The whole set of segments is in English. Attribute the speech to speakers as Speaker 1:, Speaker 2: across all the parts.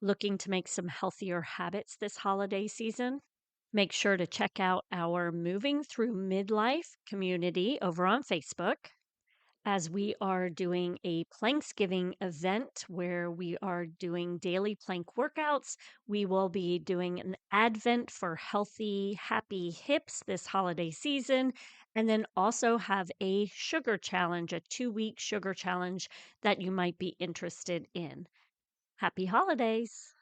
Speaker 1: looking to make some healthier habits this holiday season, make sure to check out our Moving Through Midlife community over on Facebook, as we are doing a Planksgiving event where we are doing daily plank workouts. We will be doing an advent for healthy, happy hips this holiday season, and then also have a sugar challenge, a 2 week sugar challenge that you might be interested in. Happy holidays.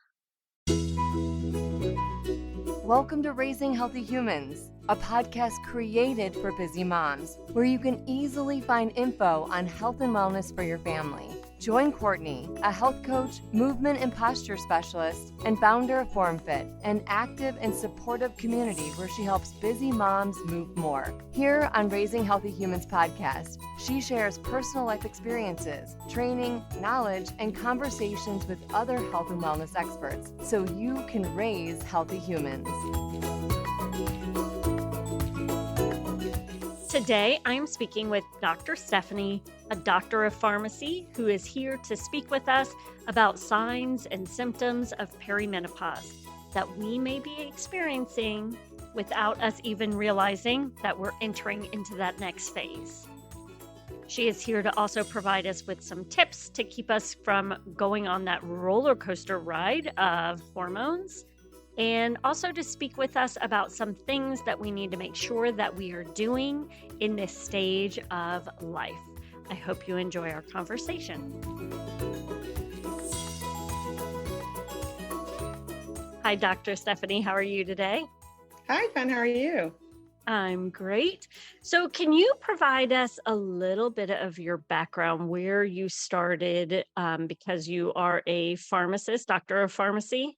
Speaker 2: Welcome to Raising Healthy Humans, a podcast created for busy moms, where you can easily find info on health and wellness for your family. Join Courtney, a health coach, movement and posture specialist, and founder of FormFit, an active and supportive community where she helps busy moms move more. Here on Raising Healthy Humans podcast, she shares personal life experiences, training, knowledge, and conversations with other health and wellness experts so you can raise healthy humans.
Speaker 1: Today, I'm speaking with Dr. Stephanie, a doctor of pharmacy, who is here to speak with us about signs and symptoms of perimenopause that we may be experiencing without us even realizing that we're entering into that next phase. She is here to also provide us with some tips to keep us from going on that roller coaster ride of hormones, and also to speak with us about some things that we need to make sure that we are doing in this stage of life. I hope you enjoy our conversation. Hi, Dr. Stephanie. How are you today?
Speaker 3: Hi, Fan. How are you?
Speaker 1: I'm great. So, can you provide us a little bit of your background, where you started, because you are a pharmacist, doctor of pharmacy?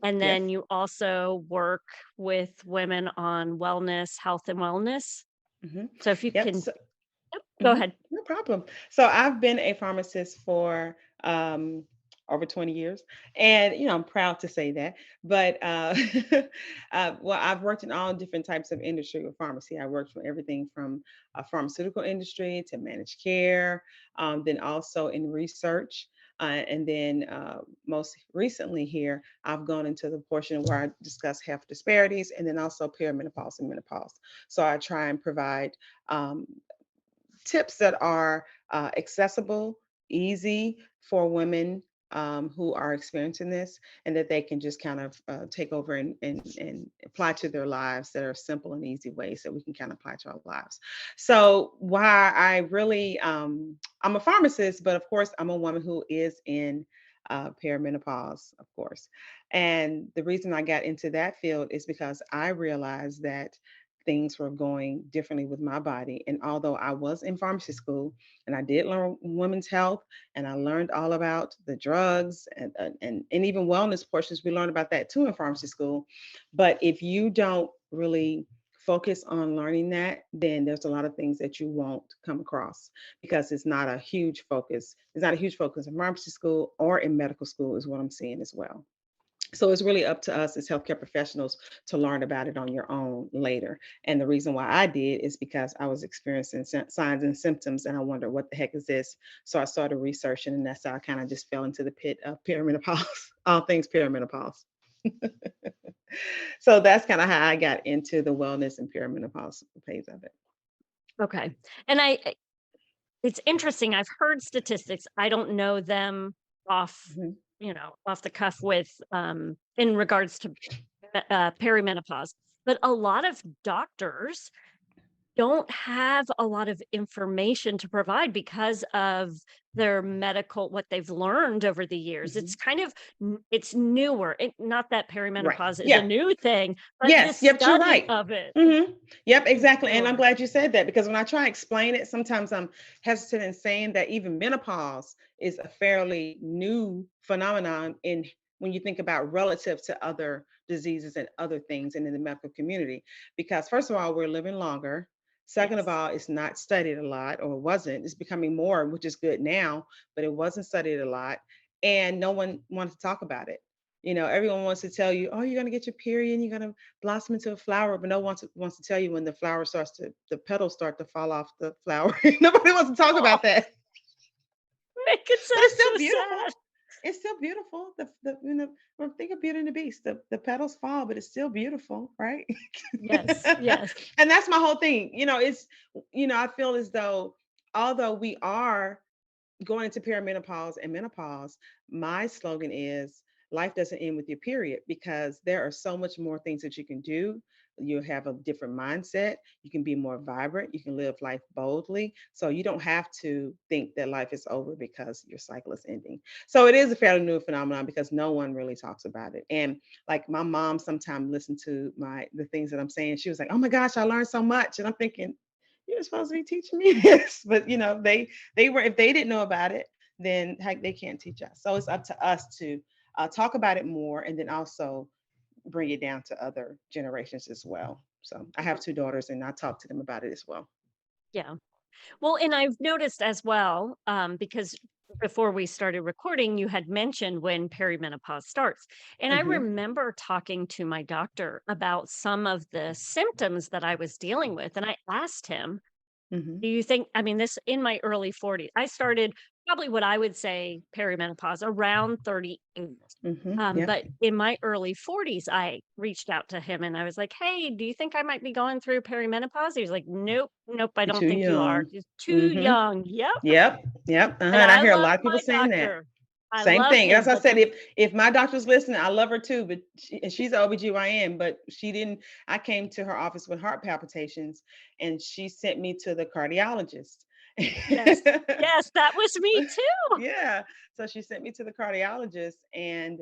Speaker 1: And
Speaker 3: Yes.
Speaker 1: then you also work with women on wellness, health and wellness.
Speaker 3: hmm
Speaker 1: So if you
Speaker 3: Yep.
Speaker 1: can,
Speaker 3: So,
Speaker 1: yep, go
Speaker 3: mhm,
Speaker 1: ahead.
Speaker 3: no problem. So I've been a pharmacist for over 20 years, and I'm proud to say that. But well, I've worked in all different types of industry with pharmacy. I worked for everything from pharmaceutical industry to managed care, then also in research. And then most recently here, I've gone into the portion where I discuss health disparities and then also perimenopause and menopause. So I try and provide um, tips that are accessible, easy for women who are experiencing this, and that they can just kind of take over and apply to their lives, that are simple and easy ways that we can kind of apply to our lives. So, why I really, I'm a pharmacist, but of course, I'm a woman who is in perimenopause, of course. And the reason I got into that field is because I realized that things were going differently with my body. And although I was in pharmacy school and I did learn women's health and I learned all about the drugs and even wellness portions, we learned about that too in pharmacy school. But if you don't really focus on learning that, then there's a lot of things that you won't come across because it's not a huge focus. It's not a huge focus in pharmacy school or in medical school, is what I'm seeing as well. So it's really up to us as healthcare professionals to learn about it on your own later. And the reason why I did is because I was experiencing signs and symptoms and I wondered what the heck is this? So I started researching and that's how I kind of just fell into the pit of perimenopause, all things perimenopause. So that's kind of how I got into the wellness and perimenopause phase of it.
Speaker 1: Okay. And it's interesting. I've heard statistics. I don't know them off,
Speaker 3: Mhm.
Speaker 1: off the cuff with, in regards to perimenopause, but a lot of doctors don't have a lot of information to provide because of their medical what they've learned over the years. It's
Speaker 3: Mhm.
Speaker 1: kind of it's newer. Not that
Speaker 3: Right.
Speaker 1: perimenopause is a
Speaker 3: Yeah.
Speaker 1: new thing, but the
Speaker 3: Yes, yep, you're
Speaker 1: study
Speaker 3: right.
Speaker 1: of it
Speaker 3: Yep,
Speaker 1: is
Speaker 3: exactly. And I'm
Speaker 1: newer.
Speaker 3: glad you said that because when I try to explain it, sometimes I'm hesitant in saying that even menopause is a fairly new phenomenon in when you think about relative to other diseases and other things and in the medical community. Because first of all, we're living longer. Second of
Speaker 1: Yes.
Speaker 3: all, it's not studied a lot or it wasn't. It's becoming more, which is good now, but it wasn't studied a lot. And no one wants to talk about it. Everyone wants to tell you, oh, you're going to get your period, and you're going to blossom into a flower, but no one wants to tell you when the petals start to fall off the flower. Nobody wants to talk
Speaker 1: Oh,
Speaker 3: about that,
Speaker 1: make it
Speaker 3: but it's
Speaker 1: sound
Speaker 3: still
Speaker 1: so
Speaker 3: beautiful.
Speaker 1: sad.
Speaker 3: It's still beautiful. Well, think of Beauty and the Beast. The petals fall, but it's still beautiful, right?
Speaker 1: Yes, yes.
Speaker 3: And that's my whole thing. I feel as though although we are going into perimenopause and menopause, my slogan is life doesn't end with your period because there are so much more things that you can do. You have a different mindset. You can be more vibrant. You can live life boldly. So you don't have to think that life is over because your cycle is ending. So it is a fairly new phenomenon because no one really talks about it. And like my mom sometimes listened to the things that I'm saying. She was like, "Oh my gosh, I learned so much." And I'm thinking, you're supposed to be teaching me this. But they were, if they didn't know about it, then heck, they can't teach us. So it's up to us to talk about it more, and then also bring it down to other generations as well. So I have
Speaker 1: Mhm.
Speaker 3: two daughters, and I talk to them about it as well.
Speaker 1: Yeah. Well, and I've noticed as well, because before we started recording, you had mentioned when perimenopause starts. And I
Speaker 3: Hmm.
Speaker 1: remember talking to my doctor about some of the symptoms that I was dealing with. And I asked him,
Speaker 3: Hmm.
Speaker 1: do you think, I mean, this in my early 40s, I started probably what I would say perimenopause around 38.
Speaker 3: Hmm. Yep.
Speaker 1: But in my early 40s, I reached out to him and I was like, "Hey, do you think I might be going through perimenopause?" He was like, "Nope, nope, I
Speaker 3: You're
Speaker 1: don't
Speaker 3: too
Speaker 1: think you are.
Speaker 3: young.
Speaker 1: You're too
Speaker 3: Hmm.
Speaker 1: young." Yep.
Speaker 3: Yep. Yep.
Speaker 1: And
Speaker 3: And I
Speaker 1: I
Speaker 3: hear a
Speaker 1: love
Speaker 3: lot of people
Speaker 1: my
Speaker 3: saying that.
Speaker 1: doctor. I
Speaker 3: Same
Speaker 1: love
Speaker 3: thing.
Speaker 1: him,
Speaker 3: As I
Speaker 1: but
Speaker 3: said,
Speaker 1: there's
Speaker 3: if my doctor's listening, I love her too, but she's a OBGYN, but she didn't. I came to her office with heart palpitations, and she sent me to the cardiologist.
Speaker 1: yes. Yes, that was me too.
Speaker 3: Yeah. So she sent me to the cardiologist, and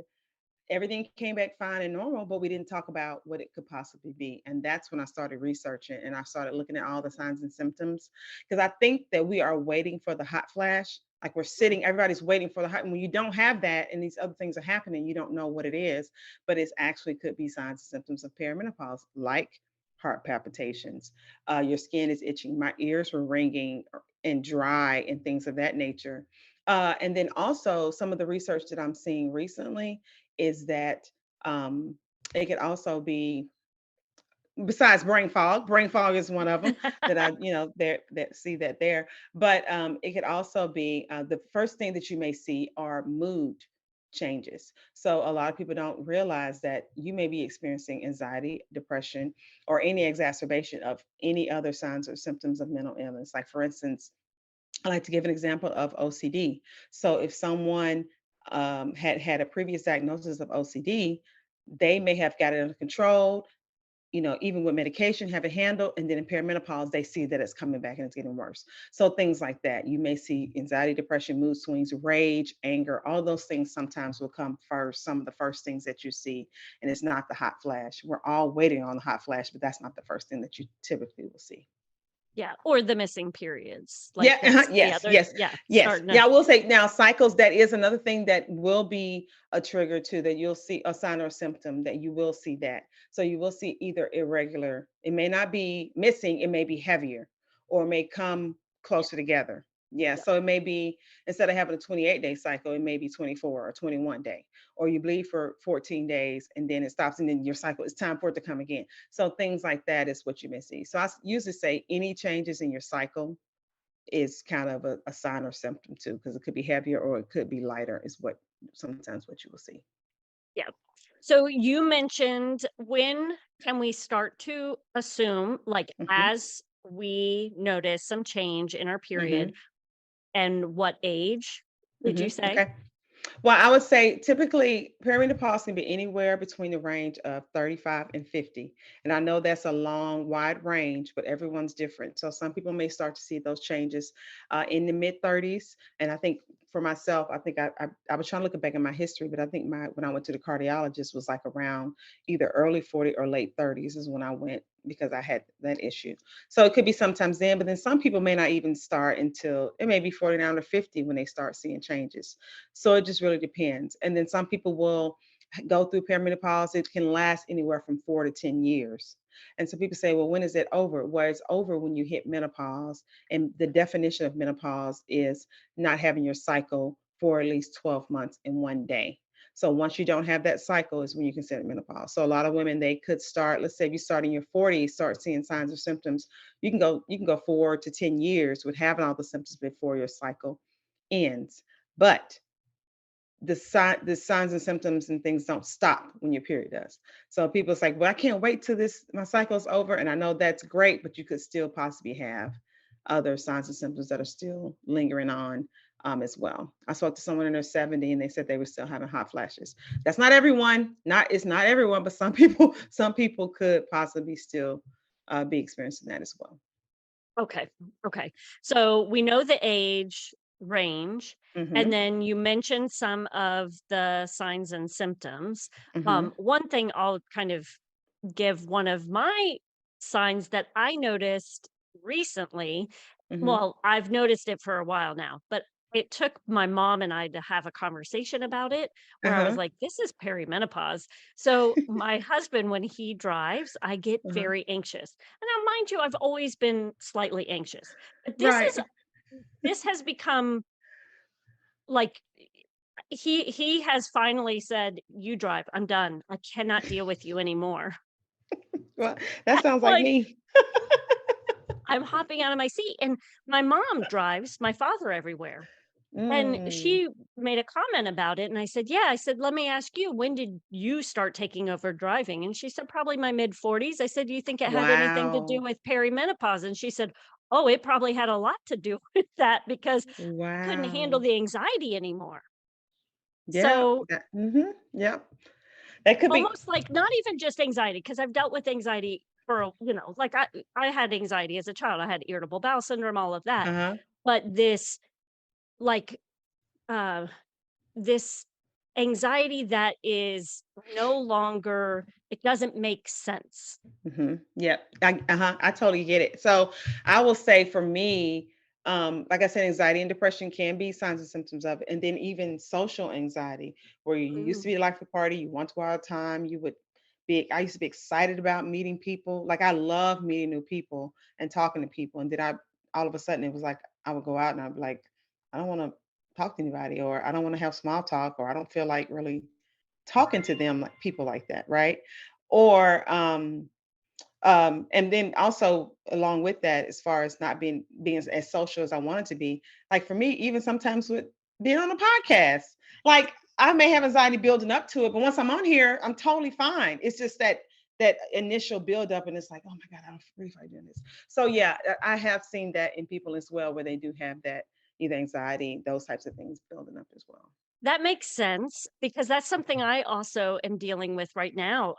Speaker 3: everything came back fine and normal, but we didn't talk about what it could possibly be. And that's when I started researching and I started looking at all the signs and symptoms. Because I think that we are waiting for the hot flash. Like we're sitting, everybody's waiting for the hot. And when you don't have that and these other things are happening, you don't know what it is, but it's actually could be signs and symptoms of perimenopause, like heart palpitations. Your skin is itching. My ears were ringing and dry and things of that nature. And then also some of the research that I'm seeing recently is that um, it could also be besides brain fog. Brain fog is one of them that I, there that see that there. But it could also be the first thing that you may see are mood changes. So a lot of people don't realize that you may be experiencing anxiety, depression, or any exacerbation of any other signs or symptoms of mental illness. Like for instance, I like to give an example of OCD. So if someone had a previous diagnosis of OCD, they may have got it under control, even with medication, have it handled, and then in perimenopause, they see that it's coming back and it's getting worse. So things like that. You may see anxiety, depression, mood swings, rage, anger, all those things sometimes will come first, some of the first things that you see, and it's not the hot flash. We're all waiting on the hot flash, but that's not the first thing that you typically will see.
Speaker 1: Yeah, or the missing periods. Like
Speaker 3: Yeah,
Speaker 1: that's the
Speaker 3: yes,
Speaker 1: other
Speaker 3: yes,
Speaker 1: yeah,
Speaker 3: yes.
Speaker 1: starting to
Speaker 3: Yeah, I will say now cycles, that is another thing that will be a trigger to that you'll see a sign or a symptom that you will see that. So you will see either irregular, it may not be missing, it may be heavier or it may come
Speaker 1: yeah,
Speaker 3: closer together. Yeah,
Speaker 1: yeah.
Speaker 3: so it may be instead of having a 28-day cycle, it may be 24 or 21 day, or you bleed for 14 days and then it stops and then your cycle, it's time for it to come again. So things like that is what you may see. So usually say any changes in your cycle is kind of a sign or symptom too, because it could be heavier or it could be lighter, is what sometimes what you will see.
Speaker 1: Yeah. So you mentioned when can we start to assume, like,
Speaker 3: Hmm.
Speaker 1: as we notice some change in our period
Speaker 3: Hmm.
Speaker 1: and what age did
Speaker 3: Hmm.
Speaker 1: you say?
Speaker 3: Okay. Well, I would say typically perimenopause can be anywhere between the range of 35 and 50. And I know that's a long, wide range, but everyone's different. So some people may start to see those changes in the mid 30s. And I think for myself, I think I was trying to look back in my history, but I think when I went to the cardiologist was like around either early 40 or late 30s is when I went because I had that issue. So it could be sometimes then, but then some people may not even start until it may be 49 or 50 when they start seeing changes. So it just really depends. And then some people will go through perimenopause. It can last anywhere from 4 to 10 years. And so people say, well, when is it over? Well, it's over when you hit menopause. And the definition of menopause is not having your cycle for at least 12 months in one day. So once you don't have that cycle is when you consider menopause. So a lot of women, they could start, let's say if you start in your 40s, start seeing signs or symptoms, you can go 4 to 10 years with having all the symptoms before your cycle ends. But the signs and symptoms and things don't stop when your period does. So people's like, well, I can't wait till this my cycle's over. And I know that's great, but you could still possibly have other signs and symptoms that are still lingering on as well. I spoke to someone in their 70 and they said they were still having hot flashes. That's not everyone, it's not everyone, but some people could possibly still be experiencing that as well.
Speaker 1: Okay. Okay. So we know the age range, and
Speaker 3: Mm-hmm.
Speaker 1: then you mentioned some of the signs and symptoms.
Speaker 3: Mm-hmm.
Speaker 1: One thing I'll kind of give one of my signs that I noticed recently.
Speaker 3: Mm-hmm.
Speaker 1: Well, I've noticed it for a while now, but it took my mom and I to have a conversation about it where I was
Speaker 3: Uh-huh.
Speaker 1: like, this is perimenopause. So, my husband, when he drives, I get
Speaker 3: Uh-huh.
Speaker 1: very anxious. And now, mind you, I've always been slightly anxious, but
Speaker 3: Right.
Speaker 1: this has become like he has finally said, "You drive. I'm done. I cannot deal with you anymore."
Speaker 3: Well, that sounds like
Speaker 1: Like,
Speaker 3: me.
Speaker 1: I'm hopping out of my seat, and my mom drives my father everywhere. And
Speaker 3: Mm.
Speaker 1: she made a comment about it, and I said, "Yeah." I said, "Let me ask you, when did you start taking over driving?" And she said, "Probably my mid-40s." I said, "Do you think it had anything to do
Speaker 3: Wow.
Speaker 1: with perimenopause?" And she said, "Oh, it probably had a lot to do with that because I couldn't handle
Speaker 3: Wow.
Speaker 1: the anxiety anymore."
Speaker 3: Yeah.
Speaker 1: So,
Speaker 3: Yep. That could be.
Speaker 1: almost like not even just anxiety, because I've dealt with anxiety for, like I had anxiety as a child. I had irritable bowel syndrome, all of that.
Speaker 3: Uh-huh.
Speaker 1: But like, uh this anxiety that is no longer, it doesn't make sense.
Speaker 3: Yep. I totally get it. So I will say for me, like I said, anxiety and depression can be signs and symptoms of it. And then even social anxiety, where you used to
Speaker 1: Mm,
Speaker 3: be the life of the party, you want to go out of time, I used to be excited about meeting people. Like I love meeting new people and talking to people. And then all of a sudden it was like, I would go out and I'd be like, I don't want to talk to anybody, or I don't want to have small talk, or I don't feel like really talking to them, like people like that. Right. Or, and then also along with that, as far as not being as social as I wanted to be, like for me, even sometimes with being on a podcast, like I may have anxiety building up to it, but once I'm on here, I'm totally fine. It's just that initial build up, and it's like, oh my God, I don't feel like doing this. So yeah, I have seen that in people as well, where they do have that either anxiety, those types of things building up as well.
Speaker 1: that makes sense because that's something I also am dealing with right now.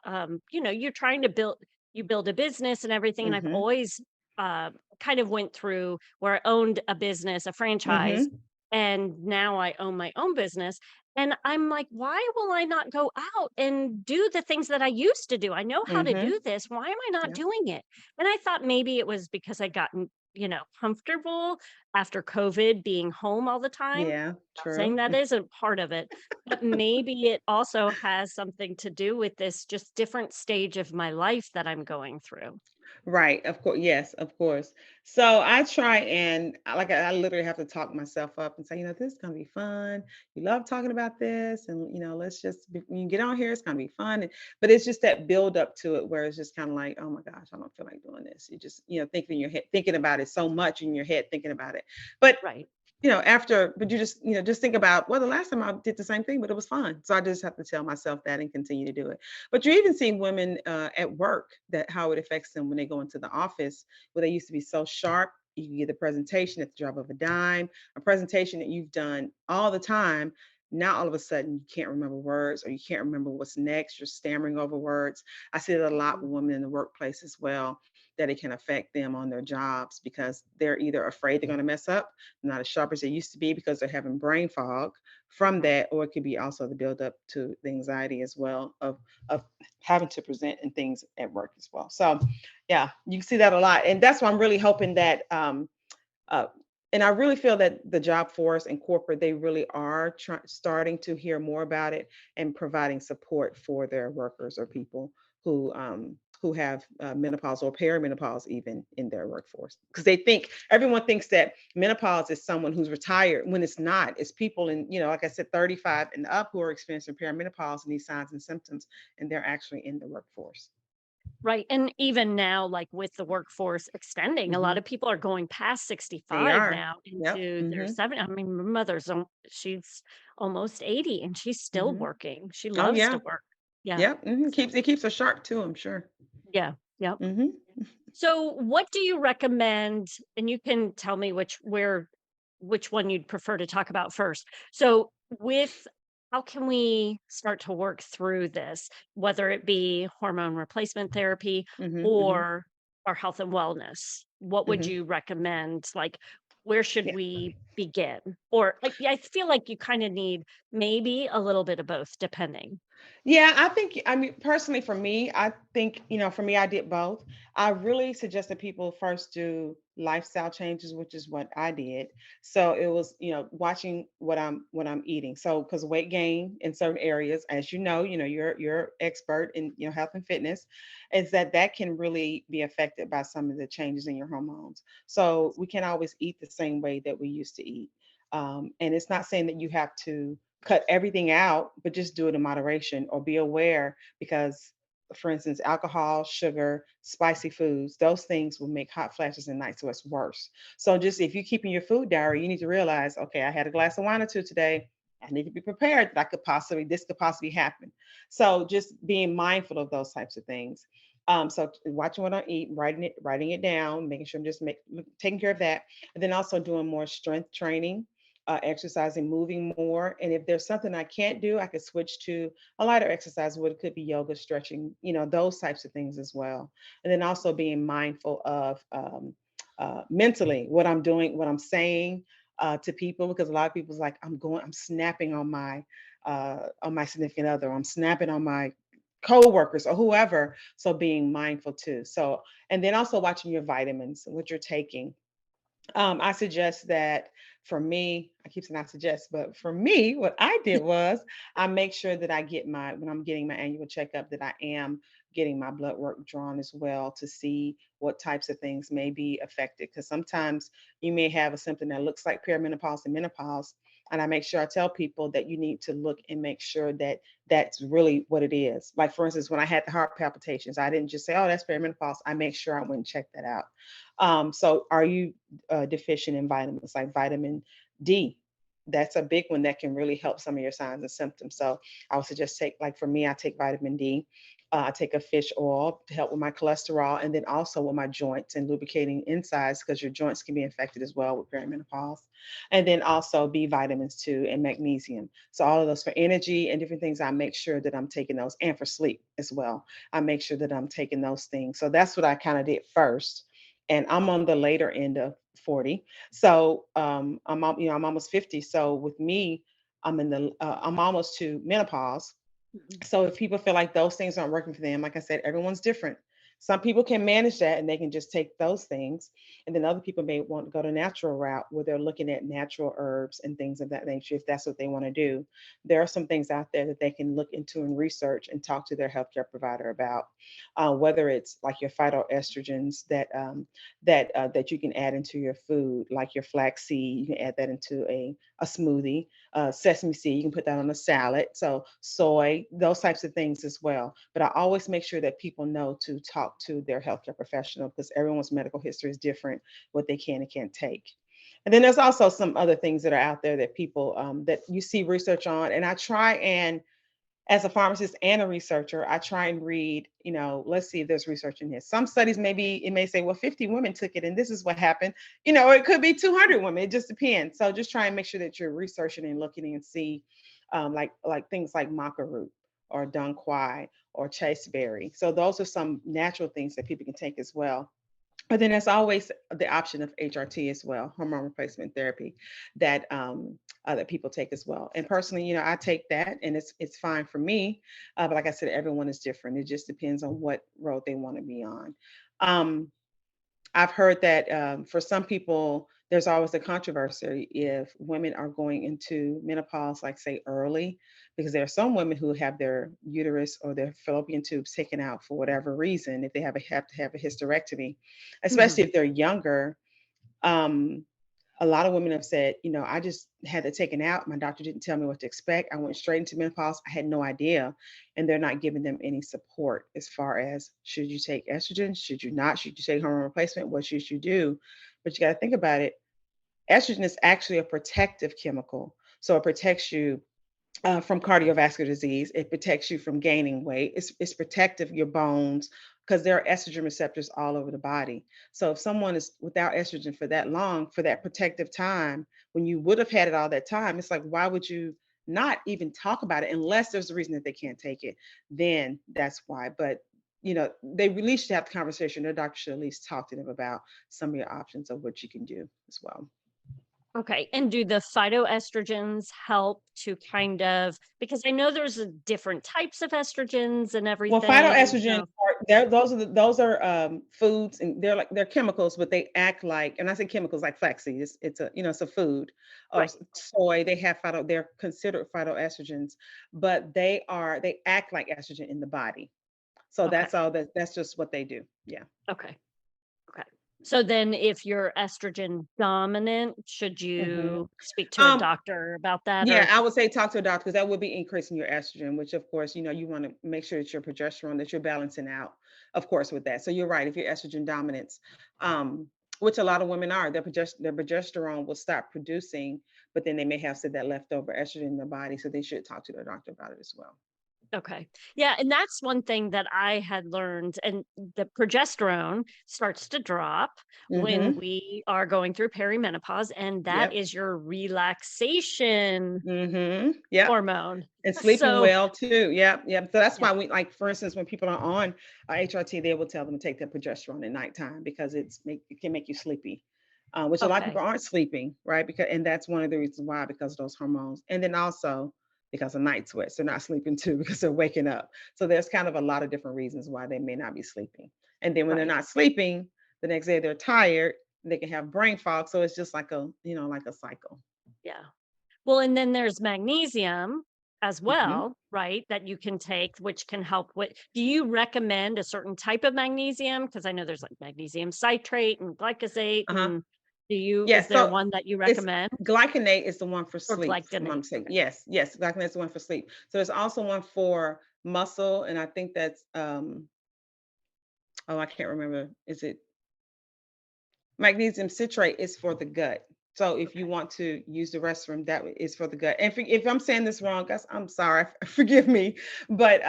Speaker 1: You're trying to build a business and everything, and I've
Speaker 3: Mm-hmm.
Speaker 1: always kind of went through where I owned a business, a franchise,
Speaker 3: Mm-hmm.
Speaker 1: and now I own my own business. And I'm like, why will I not go out and do the things that I used to do? I know how to
Speaker 3: Mm-hmm.
Speaker 1: do this. Why am I not
Speaker 3: Yeah.
Speaker 1: doing it? And I thought maybe it was because I'd gotten, comfortable after COVID being home all the time.
Speaker 3: Yeah.
Speaker 1: Not saying
Speaker 3: True.
Speaker 1: that isn't part of it, but maybe it also has something to do with this just different stage of my life that I'm going through.
Speaker 3: Right, of course. Yes, of course. So I try and I literally have to talk myself up and say, this is gonna be fun. You love talking about this, and let's just when you get on here, it's gonna be fun. But it's just that build up to it where it's just kind of like, oh my gosh, I don't feel like doing this. You just thinking in your head, thinking about it so much in your head, thinking about it. But
Speaker 1: Right.
Speaker 3: but you just think about, well, the last time I did the same thing, but it was fun. So I just have to tell myself that and continue to do it. But you even see women at work, that how it affects them when they go into the office, where they used to be so sharp. You can get the presentation at the drop of a dime, a presentation that you've done all the time. Now all of a sudden you can't remember words, or you can't remember what's next. You're stammering over words. I see it a lot with
Speaker 1: Mhm.
Speaker 3: women in the workplace as well, that it can affect them on their jobs because they're either afraid they're going to mess up, not as sharp as they used to be because they're having brain fog from that, or it could be also the buildup to the anxiety as well of having to present and things at work as well. So yeah, you can see that a lot, and that's why I'm really hoping that uh, and I really feel that the job force and corporate, they really are starting to hear more about it and providing support for their workers or people who have menopause or perimenopause even in their workforce, because everyone thinks that menopause is someone who's retired, when it's not. It's people in, like I said, 35 and up, who are experiencing perimenopause and these signs and symptoms, and they're actually in the workforce.
Speaker 1: Right. And even now, like with the workforce extending, a lot
Speaker 3: Hmm.
Speaker 1: of people are going past
Speaker 3: They
Speaker 1: 65
Speaker 3: are.
Speaker 1: now
Speaker 3: Yep.
Speaker 1: into their
Speaker 3: Hmm.
Speaker 1: 70. I mean, my she's almost 80 and she's still
Speaker 3: Hmm.
Speaker 1: working. She
Speaker 3: Oh
Speaker 1: loves to
Speaker 3: yeah.
Speaker 1: work. Yeah.
Speaker 3: Yep. Hmm.
Speaker 1: So,
Speaker 3: Keeps us sharp too, I'm sure.
Speaker 1: yeah. Yeah.
Speaker 3: Hmm.
Speaker 1: So, what do you recommend? And you can tell me which one you'd prefer to talk about first. So, with how can we start to work through this, whether it be hormone replacement therapy
Speaker 3: Hmm. Hmm.
Speaker 1: or our health and wellness? What would
Speaker 3: Hmm.
Speaker 1: you recommend? Like, where should
Speaker 3: Yeah.
Speaker 1: we begin? Or like, yeah, I feel like you kind of need maybe a little bit of both, depending.
Speaker 3: Yeah, I think, I mean, personally for me, I think, for me, I did both. I really suggest that people first do lifestyle changes, which is what I did. So it was, watching what I'm eating. So because weight gain in certain areas, as you're expert in, health and fitness, is that can really be affected by some of the changes in your hormones. So we can't always eat the same way that we used to eat. And it's not saying that you have to cut everything out, but just do it in moderation or be aware because, for instance, alcohol, sugar, spicy foods, those things will make hot flashes and night, so it's worse. So just if you're keeping your food diary, you need to realize, okay, I had a glass of wine or two today. I need to be prepared that this could possibly happen. So just being mindful of those types of things. So watching what I eat, writing it down, making sure I'm just taking care of that, and then also doing more strength training, exercising, moving more. And if there's something I can't do, I could switch to a lighter exercise. What it could be yoga, stretching, those types of things as well. And then also being mindful of mentally what I'm doing, what I'm saying to people, because a lot of people's like, I'm snapping on my significant other, I'm snapping on my co-workers or whoever. So being mindful too. So, and then also watching your vitamins, what you're taking. I suggest that for me, I keep saying I suggest, but for me, what I did was I make sure that when I'm getting my annual checkup, that I am getting my blood work drawn as well to see what types of things may be affected. Because sometimes you may have a symptom that looks like perimenopause and menopause. And I make sure I tell people that you need to look and make sure that that's really what it is. Like, for instance, when I had the heart palpitations, I didn't just say, oh, that's perimenopause. I make sure I went and check that out. So are you deficient in vitamins like vitamin D? That's a big one that can really help some of your signs and symptoms. So I would suggest take, like for me, I take vitamin D. I take a fish oil to help with my cholesterol, and then also with my joints and lubricating insides because your joints can be infected as well with perimenopause. And then also B vitamins too and magnesium. So all of those for energy and different things, I make sure that I'm taking those, and for sleep as well. I make sure that I'm taking those things. So that's what I kind of did first, and I'm on the later end of 40. So I'm almost 50. So with me, I'm almost to menopause.
Speaker 1: Mhm.
Speaker 3: So if people feel like those things aren't working for them, like I said, everyone's different. Some people can manage that and they can just take those things. And then other people may want to go the natural route where they're looking at natural herbs and things of that nature, if that's what they want to do. There are some things out there that they can look into and research and talk to their healthcare provider about, whether it's like your phytoestrogens that you can add into your food, like your flaxseed, you can add that into a smoothie. Sesame seed, you can put that on a salad. So soy, those types of things as well. But I always make sure that people know to talk to their healthcare professional because everyone's medical history is different, what they can and can't take. And then there's also some other things that are out there that people that you see research on. And I try and, as a pharmacist and a researcher, I try and read, let's see if there's research in here. Some studies, maybe it may say, well, 50 women took it and this is what happened. Or it could be 200 women. It just depends. So just try and make sure that you're researching and looking and see, like things like maca root or dong quai or chasteberry. So those are some natural things that people can take as well. But then there's always the option of HRT as well, hormone replacement therapy, that people take as well. And personally, I take that, and it's fine for me. But like I said, everyone is different. It just depends on what road they want to be on. Um, I've heard that for some people, there's always a controversy if women are going into menopause, like say early, because there are some women who have their uterus or their fallopian tubes taken out for whatever reason, if they have to have a hysterectomy, especially
Speaker 1: Mhm.
Speaker 3: if they're younger. Um, A lot of women have said, I just had to take it out. My doctor didn't tell me what to expect. I went straight into menopause. I had no idea. And they're not giving them any support as far as, should you take estrogen? Should you not? Should you take hormone replacement? What should you do? But you got to think about it. Estrogen is actually a protective chemical. So it protects you from cardiovascular disease. It protects you from gaining weight. It's protective of your bones because there are estrogen receptors all over the body. So if someone is without estrogen for that long, for that protective time, when you would have had it all that time, it's like, why would you not even talk about it unless there's a reason that they can't take it? Then that's why. But they really should have the conversation. Their doctor should at least talk to them about some of your options of what you can do as well.
Speaker 1: Okay. And do the phytoestrogens help to kind of, because I know there's different types of estrogens and
Speaker 3: Well,
Speaker 1: everything.
Speaker 3: phytoestrogen
Speaker 1: So,
Speaker 3: those are foods, and they're chemicals, but they act like, and I say chemicals like flaxseed. It's a food, or
Speaker 1: right.
Speaker 3: soy. They're considered phytoestrogens, but they act like estrogen in the body. So
Speaker 1: Okay.
Speaker 3: that's just what they do. Yeah.
Speaker 1: Okay. Okay. So then if you're estrogen dominant, should
Speaker 3: hmm
Speaker 1: you speak to a
Speaker 3: Um,
Speaker 1: doctor about that
Speaker 3: Yeah,
Speaker 1: or
Speaker 3: I would say talk to a doctor because that would be increasing your estrogen, which of course, you want to make sure that your progesterone, that you're balancing out, of course, with that. So you're right. If you're estrogen dominance, um, which a lot of women are, their progesterone will stop producing, but then they may have said that leftover estrogen in their body. So they should talk to their doctor about it as well.
Speaker 1: okay. Yeah, and that's one thing that I had learned, and the progesterone starts to drop when
Speaker 3: Mm-hmm.
Speaker 1: we are going through perimenopause, and that
Speaker 3: Yep.
Speaker 1: is your relaxation
Speaker 3: Mm-hmm. Yep.
Speaker 1: hormone.
Speaker 3: And sleeping
Speaker 1: So,
Speaker 3: well too. Yep. Yep. So that's
Speaker 1: yeah,
Speaker 3: why like, for instance, when people are on HRT, they will tell them to take their progesterone at nighttime because it can make you sleepy. Which a lot of people
Speaker 1: okay.
Speaker 3: aren't sleeping, right? And that's one of the reasons why, because of those hormones. And then also because of night sweats, they're not sleeping too because they're waking up. So there's kind of a lot of different reasons why they may not be sleeping. And then when they're
Speaker 1: Right.
Speaker 3: not sleeping, the next day they're tired, they can have brain fog. So it's just like a cycle.
Speaker 1: Yeah. Well, and then there's magnesium as
Speaker 3: hmm
Speaker 1: well, right? That you can take, which can help with. Do you recommend a certain type of magnesium? Because I know there's like magnesium citrate and glyphosate.
Speaker 3: Uh-huh.
Speaker 1: And
Speaker 3: Yeah,
Speaker 1: is there
Speaker 3: so
Speaker 1: one that you
Speaker 3: it's
Speaker 1: recommend
Speaker 3: glycinate is the one for
Speaker 1: or
Speaker 3: sleep, if I'm not
Speaker 1: glycinate?
Speaker 3: mistaken.
Speaker 1: Okay.
Speaker 3: Yes, yes, glycinate is the one for sleep. So there's also one for muscle, and I think that's oh, I can't remember. Is it magnesium citrate is for the gut. So if you
Speaker 1: Okay.
Speaker 3: want to use the restroom, that is for the gut. And if I'm saying this wrong, guys, I'm sorry. Forgive me. But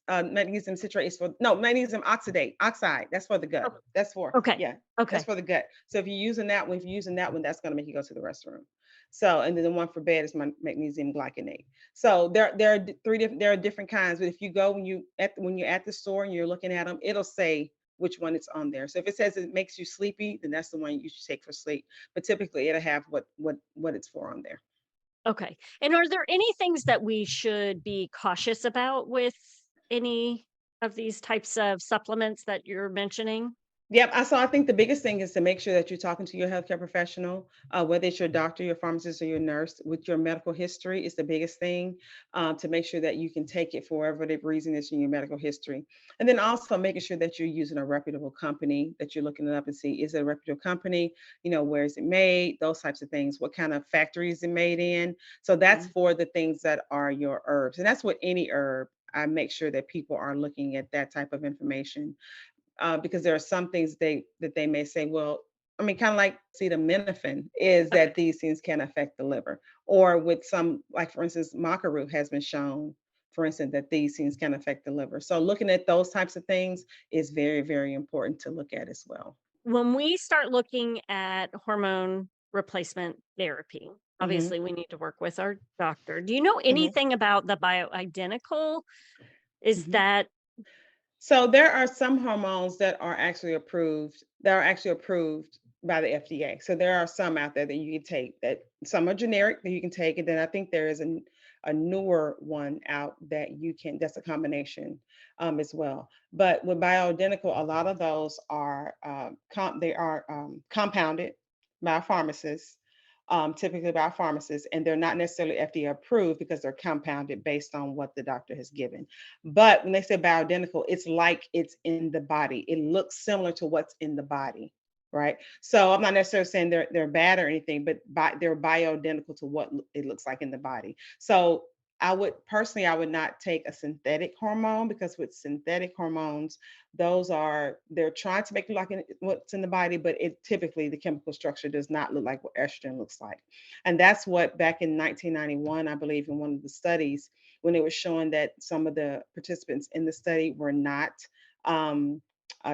Speaker 3: magnesium citrate is for no magnesium oxide. That's for the gut.
Speaker 1: Oh,
Speaker 3: That's for
Speaker 1: okay.
Speaker 3: yeah. That's
Speaker 1: Okay.
Speaker 3: for the gut. So if you're using that one, that's going to make you go to the restroom. So and then the one for bed is my magnesium glycinate. So there are there are different kinds. But if you go when you're at the store and you're looking at them, it'll say which one it's on there. So if it says it makes you sleepy, then that's the one you should take for sleep. But typically it'll have what it's for on there.
Speaker 1: Okay. And are there any things that we should be cautious about with any of these types of supplements that you're mentioning?
Speaker 3: Yep. I think the biggest thing is to make sure that you're talking to your healthcare professional, whether it's your doctor, your pharmacist, or your nurse, with your medical history is the biggest thing, to make sure that you can take it for whatever the reason is in your medical history. And then also making sure that you're using a reputable company, that you're looking it up and see, is it a reputable company? Where is it made? Those types of things. What kind of factory is it made in? So that's
Speaker 1: Mhm.
Speaker 3: for the things that are your herbs. And that's what any herb. I make sure that people are looking at that type of information, because there are some things they may say, well, I mean, kind of like acetaminophen is
Speaker 1: Okay.
Speaker 3: that these things can affect the liver, or with some, like for instance, maca root has been shown, for instance, that these things can affect the liver. So looking at those types of things is very, very important to look at as well.
Speaker 1: When we start looking at hormone replacement therapy,
Speaker 3: hmm
Speaker 1: obviously we need to work with our doctor. Do you know
Speaker 3: hmm
Speaker 1: anything about the bioidentical? Is
Speaker 3: hmm
Speaker 1: that
Speaker 3: So there are some hormones that are actually approved by the FDA. So there are some out there that you can take, that some are generic that you can take. And then I think there is a newer one out that that's a combination, as well. But with bioidentical, a lot of those are, they are compounded by pharmacists, typically by pharmacists, and they're not necessarily FDA approved because they're compounded based on what the doctor has given. But when they say bioidentical, it's like it's in the body. It looks similar to what's in the body. right? So I'm not necessarily saying they're bad or anything, but they're bioidentical to what it looks like in the body. So I would not take a synthetic hormone, because with synthetic hormones, they're trying to make it like what's in the body, but it typically the chemical structure does not look like what estrogen looks like. And that's what back in 1991, I believe, in one of the studies, when it was showing that some of the participants in the study were not um,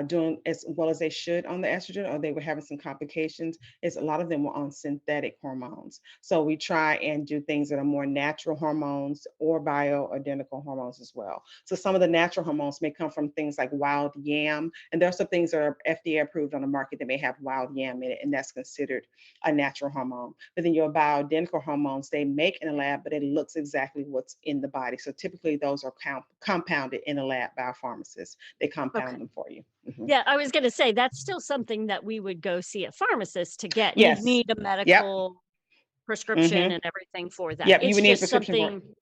Speaker 3: doing as well as they should on the estrogen, or they were having some complications, is a lot of them were on synthetic hormones. So we try and do things that are more natural hormones or bioidentical hormones as well. So some of the natural hormones may come from things like wild yam, and there are some things that are FDA approved on the market that may have wild yam in it, and that's considered a natural hormone. But then your bioidentical hormones, they make in a lab, but it looks exactly what's in the body. So typically those are compounded in a lab by a pharmacist. They
Speaker 1: Okay.
Speaker 3: compound them for you. Mhm.
Speaker 1: Yeah, I was gonna say that's still something that we would go see a pharmacist to get. You'd
Speaker 3: Yes.
Speaker 1: need a
Speaker 3: Yep.
Speaker 1: medical prescription
Speaker 3: Mhm.
Speaker 1: and everything for that.
Speaker 3: Yep. You
Speaker 1: It's
Speaker 3: would need a
Speaker 1: just
Speaker 3: prescription for it.
Speaker 1: something.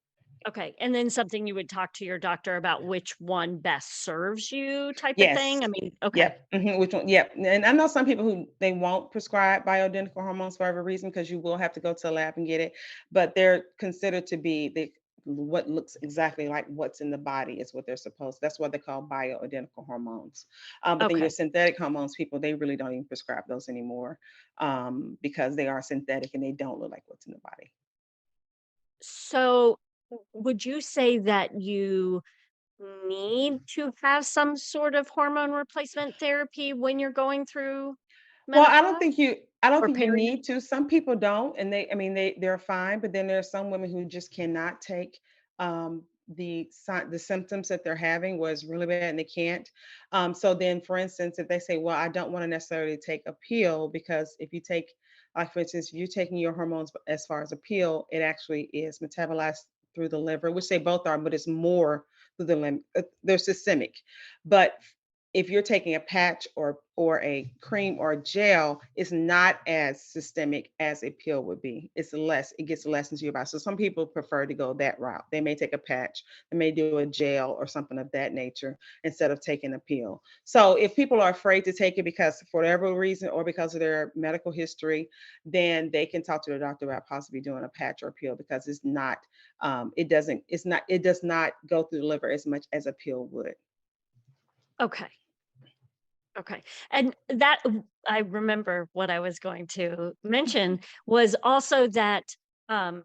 Speaker 1: Okay, and then something you would talk to your doctor about which one best serves you type of
Speaker 3: Yes.
Speaker 1: thing? I mean, okay.
Speaker 3: Yep. Which one? Yep. And I know some people who they won't prescribe bioidentical hormones for every reason, because you will have to go to a lab and get it, but they're considered to be what looks exactly like what's in the body is what they're supposed. That's what they call bioidentical hormones. But then your
Speaker 1: Okay.
Speaker 3: synthetic hormones, people, they really don't even prescribe those anymore, because they are synthetic and they don't look like what's in the body.
Speaker 1: So, would you say that you need to have some sort of hormone replacement therapy when you're going through
Speaker 3: Well,
Speaker 1: menopause
Speaker 3: I don't
Speaker 1: or
Speaker 3: think you
Speaker 1: perimenopause?
Speaker 3: need to. Some people don't, and I mean, they're fine. But then there are some women who just cannot take the symptoms that they're having was really bad, and they can't. So then, for instance, if they say, "Well, I don't want to necessarily take a pill," because if you take, like for instance, if you're taking your hormones as far as a pill, it actually is metabolized through the liver, which they both are, but it's more through the liver. They're systemic, but if you're taking a patch or a cream or a gel, it's not as systemic as a pill would be. It's less, it gets less into your body. So some people prefer to go that route. They may take a patch, they may do a gel or something of that nature instead of taking a pill. So if people are afraid to take it because for whatever reason or because of their medical history, then they can talk to their doctor about possibly doing a patch or a pill, because it's not it does not go through the liver as much as a pill would.
Speaker 1: Okay. Okay. And that I remember what I was going to mention was also that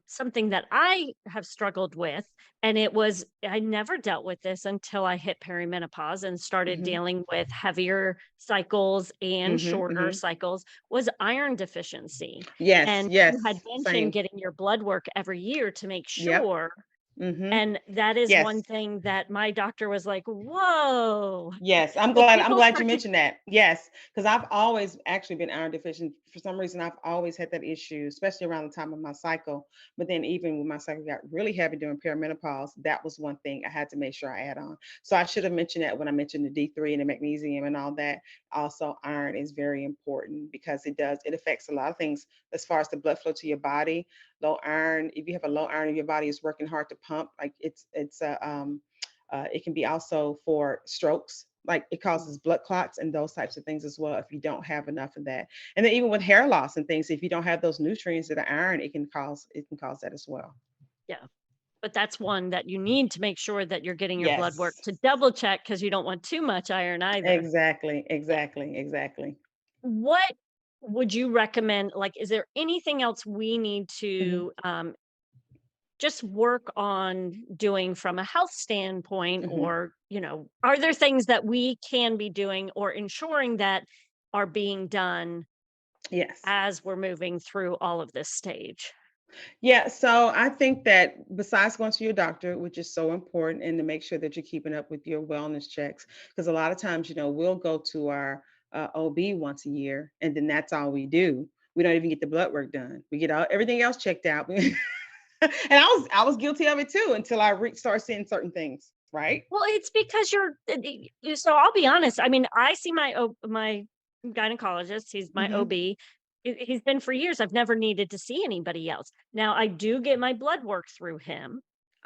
Speaker 1: something that I have struggled with, and I never dealt with this until I hit perimenopause and started
Speaker 3: Mhm.
Speaker 1: dealing with heavier cycles and
Speaker 3: Mhm.
Speaker 1: shorter
Speaker 3: Mhm.
Speaker 1: cycles, was iron deficiency.
Speaker 3: Yes,
Speaker 1: And you had
Speaker 3: yes,
Speaker 1: mentioned
Speaker 3: same.
Speaker 1: getting your blood work every year to make
Speaker 3: Yep.
Speaker 1: sure.
Speaker 3: Mhm.
Speaker 1: And that is one
Speaker 3: Yes.
Speaker 1: thing that my doctor was like, whoa.
Speaker 3: Yes,
Speaker 1: So
Speaker 3: I'm
Speaker 1: people
Speaker 3: glad you
Speaker 1: start to.
Speaker 3: mentioned that. Yes, because I've always actually been iron deficient. For some reason, I've always had that issue, especially around the time of my cycle. But then even when my cycle got really heavy during perimenopause, that was one thing I had to make sure I add on. So I should have mentioned that when I mentioned the D3 and the magnesium and all that. Also, iron is very important because it affects a lot of things as far as the blood flow to your body. Low iron, if you have a low iron in your body, is working hard to pump. Like it can be also for strokes, like it causes blood clots and those types of things as well if you don't have enough of that. And then even with hair loss and things, if you don't have those nutrients that are iron, it can cause that as well.
Speaker 1: Yeah, but that's one that you need to make sure that you're getting your blood work
Speaker 3: Yes,
Speaker 1: to double check because you don't want too much iron either.
Speaker 3: exactly, exactly, exactly.
Speaker 1: What would you recommend? Like, is there anything else we need
Speaker 3: Mhm,
Speaker 1: to just work on doing from a health standpoint?
Speaker 3: mhm.
Speaker 1: Or, are there things that we can be doing or ensuring that are being done
Speaker 3: Yes.
Speaker 1: as we're moving through all of this stage?
Speaker 3: Yeah, so I think that besides going to your doctor, which is so important, and to make sure that you're keeping up with your wellness checks, because a lot of times, we'll go to our OB once a year, and then that's all we do. We don't even get the blood work done. We get everything else checked out, and I was guilty of it too until I start seeing certain things. Right?
Speaker 1: Well, it's because so I'll be honest, I mean, I see my gynecologist, he's my
Speaker 3: Hmm.
Speaker 1: OB. He's been for years, I've never needed to see anybody else. Now, I do get my blood work through him.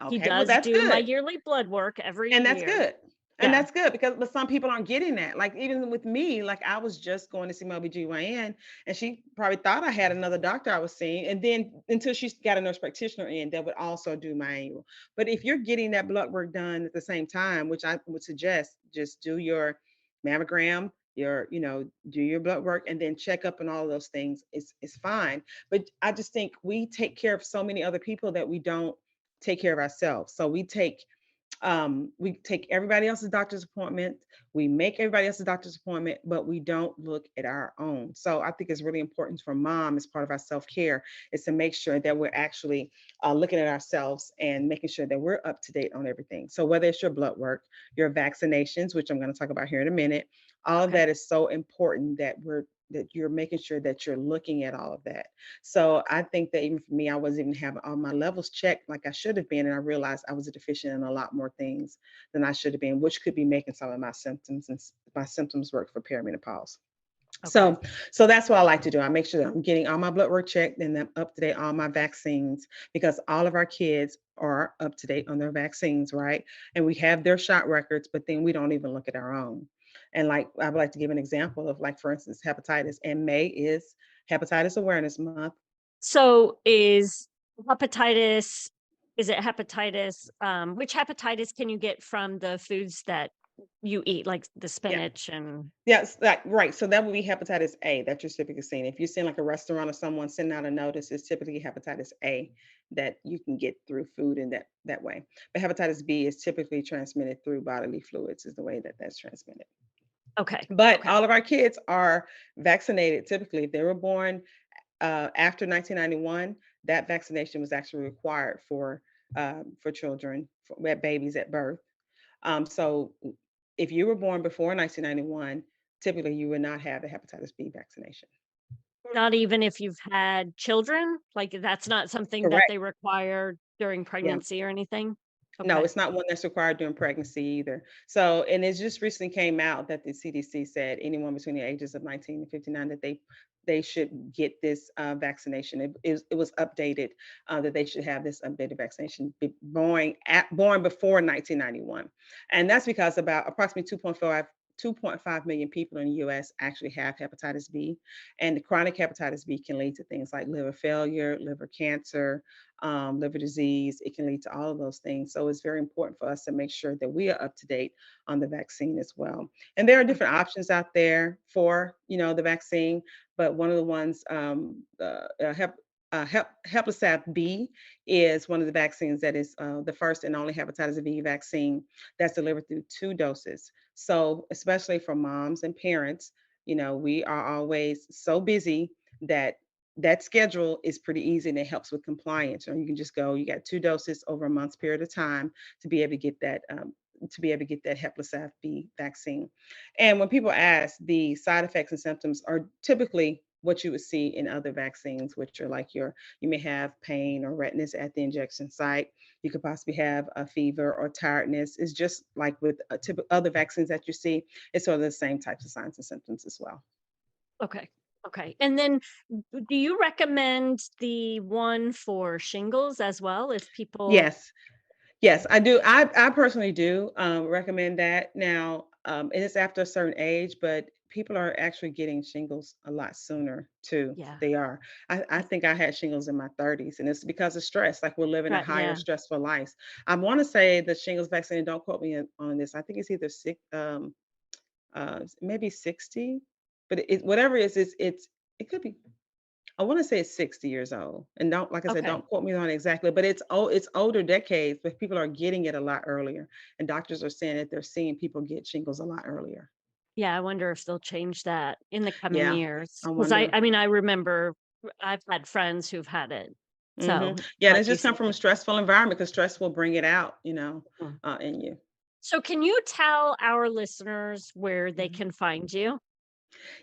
Speaker 1: He
Speaker 3: Okay, well
Speaker 1: does
Speaker 3: that's
Speaker 1: do my
Speaker 3: good,
Speaker 1: yearly blood work every
Speaker 3: and that's
Speaker 1: year.
Speaker 3: good, And
Speaker 1: Yeah.
Speaker 3: that's good because but some people aren't getting that. Like even with me, like I was just going to see my OBGYN and she probably thought I had another doctor I was seeing. And then until she got a nurse practitioner in that would also do my annual. But if you're getting that blood work done at the same time, which I would suggest, just do your mammogram, your, do your blood work and then check up on all of those things. It's fine. But I just think we take care of so many other people that we don't take care of ourselves. So we take everybody else's doctor's appointment, we make everybody else's doctor's appointment, but we don't look at our own. So I think it's really important for mom as part of our self-care is to make sure that we're actually looking at ourselves and making sure that we're up to date on everything. So whether it's your blood work, your vaccinations, which I'm going to talk about here in a minute, all of
Speaker 1: Okay.
Speaker 3: that is so important that you're making sure that you're looking at all of that. So I think that even for me, I wasn't even having all my levels checked like I should have been. And I realized I was deficient in a lot more things than I should have been, which could be making some of my symptoms and my symptoms work for perimenopause.
Speaker 1: Okay.
Speaker 3: So that's what I like to do. I make sure that I'm getting all my blood work checked and I'm up to date on my vaccines because all of our kids are up to date on their vaccines, right? And we have their shot records, but then we don't even look at our own. And like I would like to give an example of like, for instance, hepatitis. And May is Hepatitis Awareness Month.
Speaker 1: So hepatitis, is it hepatitis? Which hepatitis can you get from the foods that you eat, like the
Speaker 3: Yeah.
Speaker 1: spinach and
Speaker 3: Yes, that right. So that would be hepatitis A that you're typically seeing. If you're seeing like a restaurant or someone sending out a notice, it's typically hepatitis A that you can get through food in that way. But hepatitis B is typically transmitted through bodily fluids, is the way that that's transmitted.
Speaker 1: okay.
Speaker 3: But
Speaker 1: Okay.
Speaker 3: all of our kids are vaccinated. Typically, if they were born after 1991, that vaccination was actually required for children, for babies at birth. So if you were born before 1991, typically you would not have the hepatitis B vaccination.
Speaker 1: Not even if you've had children? Like, that's not something that
Speaker 3: Correct.
Speaker 1: they require during
Speaker 3: Yeah.
Speaker 1: pregnancy or anything?
Speaker 3: No,
Speaker 1: Okay.
Speaker 3: it's not one that's required during pregnancy either. So, and it just recently came out that the CDC said anyone between the ages of 19 and 59 that they should get this vaccination. It was updated that they should have this updated vaccination born before 1991, and that's because about approximately 2.5 million people in the US actually have hepatitis B. And the chronic hepatitis B can lead to things like liver failure, liver cancer, liver disease. It can lead to all of those things. So it's very important for us to make sure that we are up to date on the vaccine as well. And there are
Speaker 1: Mm,
Speaker 3: different options out there for, the vaccine, but one of the ones, Heplisab B is one of the vaccines that is the first and only hepatitis B vaccine that's delivered through 2 doses. So, especially for moms and parents, we are always so busy that that schedule is pretty easy and it helps with compliance. Or you can just go, you got 2 doses over a month's period of time to be able to get that. Heplisab B vaccine. And when people ask, the side effects and symptoms are typically what you would see in other vaccines, which are like you may have pain or redness at the injection site. You could possibly have a fever or tiredness. It's just like with other vaccines that you see. It's sort of the same types of signs and symptoms as well.
Speaker 1: okay. Okay. And then do you recommend the one for shingles as well if people
Speaker 3: Yes, yes, I do. I personally do recommend that. Now, it is after a certain age, but people are actually getting shingles a lot sooner too.
Speaker 1: yeah.
Speaker 3: They are. I
Speaker 1: I
Speaker 3: think I had shingles in my 30s, and it's because of stress. Like we're living a
Speaker 1: right,
Speaker 3: higher
Speaker 1: yeah.
Speaker 3: stressful life. I want to say the shingles vaccine. Don't quote me on this. I think it's either maybe 60, but whatever it is, it could be. I want to say it's 60 years old. And don't, like I said,
Speaker 1: Okay.
Speaker 3: don't quote me on it exactly, but it's older decades, but people are getting it a lot earlier. And doctors are saying that they're seeing people get shingles a lot earlier.
Speaker 1: Yeah, I wonder if they'll change that in the coming
Speaker 3: Yeah,
Speaker 1: years.
Speaker 3: I
Speaker 1: Because I
Speaker 3: wonder.
Speaker 1: I mean, I remember I've had friends who've had it. So,
Speaker 3: Yeah, and
Speaker 1: like
Speaker 3: it's
Speaker 1: you
Speaker 3: just come
Speaker 1: said.
Speaker 3: from a stressful environment because stress will bring it out,
Speaker 1: Mm.
Speaker 3: in you.
Speaker 1: So can you tell our listeners where they
Speaker 3: Mhm.
Speaker 1: can find you?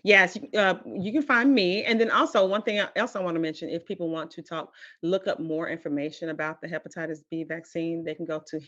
Speaker 3: Yes, you can find me. And then also, one thing else I want to mention if people want to look up more information about the hepatitis B vaccine, they can go to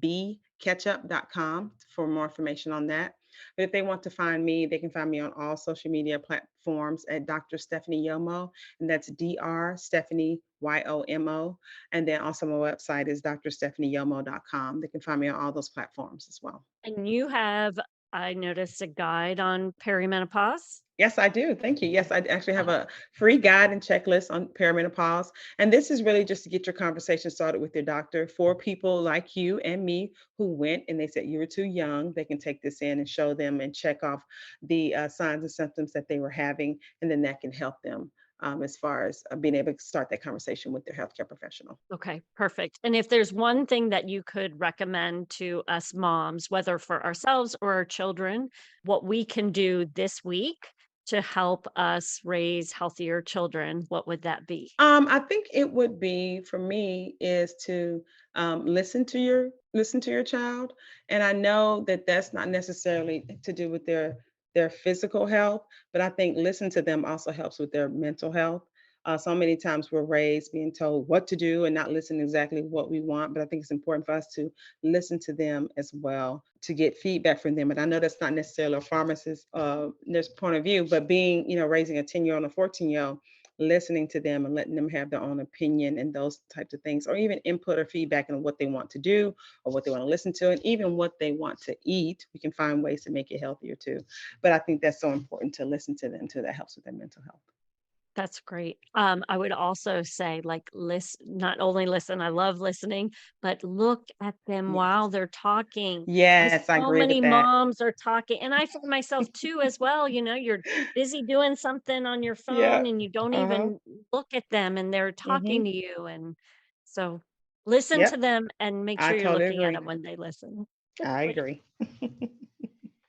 Speaker 3: hepbketchup.com for more information on that. But if they want to find me, they can find me on all social media platforms at Dr. Stephanie Yomo, and that's Dr. Stephanie Yomo. And then also my website is drstephanieyomo.com. They can find me on all those platforms as well.
Speaker 1: And you have, I noticed, a guide on perimenopause.
Speaker 3: Yes, I do. Thank you. Yes, I actually have a free guide and checklist on perimenopause. And this is really just to get your conversation started with your doctor for people like you and me who went and they said you were too young. They can take this in and show them and check off the signs and symptoms that they were having. And then that can help them as far as being able to start that conversation with their healthcare professional.
Speaker 1: Okay, perfect. And if there's one thing that you could recommend to us moms, whether for ourselves or our children, what we can do this week to help us raise healthier children, what would that be?
Speaker 3: I think it would be for me is to listen to your child, and I know that that's not necessarily to do with their physical health, but I think listen to them also helps with their mental health. So many times we're raised being told what to do and not listen exactly what we want, but I think it's important for us to listen to them as well to get feedback from them. And I know that's not necessarily a pharmacist this point of view, but being raising a 10-year-old and a 14-year-old, listening to them and letting them have their own opinion and those types of things, or even input or feedback on what they want to do or what they want to listen to, and even what they want to eat. We can find ways to make it healthier too. But I think that's so important to listen to them too. That helps with their mental health.
Speaker 1: That's great. I would also say, like, listen, not only listen, I love listening, but look at them while
Speaker 3: Yes.
Speaker 1: they're talking. Because
Speaker 3: Yes, I
Speaker 1: so
Speaker 3: agree
Speaker 1: many
Speaker 3: with that.
Speaker 1: moms are talking, and I find myself too as well. You're busy doing something on your
Speaker 3: Yeah.
Speaker 1: phone and you don't
Speaker 3: Uh-huh.
Speaker 1: even look at them, and they're talking
Speaker 3: Mm-hmm.
Speaker 1: to you. And so listen to
Speaker 3: Yep.
Speaker 1: them and make
Speaker 3: I
Speaker 1: sure you're
Speaker 3: totally
Speaker 1: looking at
Speaker 3: agree.
Speaker 1: them when they listen.
Speaker 3: I
Speaker 1: Great.
Speaker 3: agree.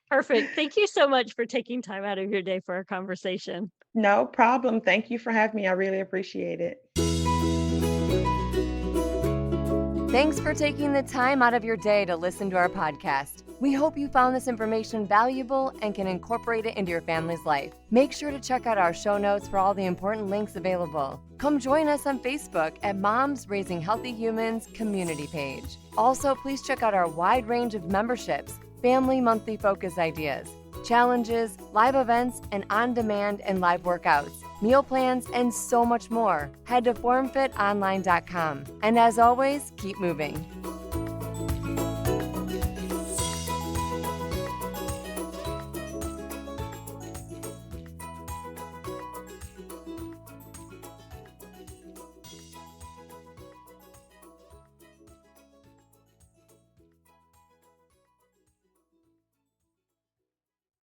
Speaker 1: Perfect. Thank you so much for taking time out of your day for our conversation.
Speaker 3: No problem. Thank you for having me. I really appreciate it.
Speaker 2: Thanks for taking the time out of your day to listen to our podcast. We hope you found this information valuable and can incorporate it into your family's life. Make sure to check out our show notes for all the important links available. Come join us on Facebook at Moms Raising Healthy Humans community page. Also, please check out our wide range of memberships, family monthly focus ideas, challenges, live events, and on-demand and live workouts, meal plans, and so much more. Head to formfitonline.com. And as always, keep moving.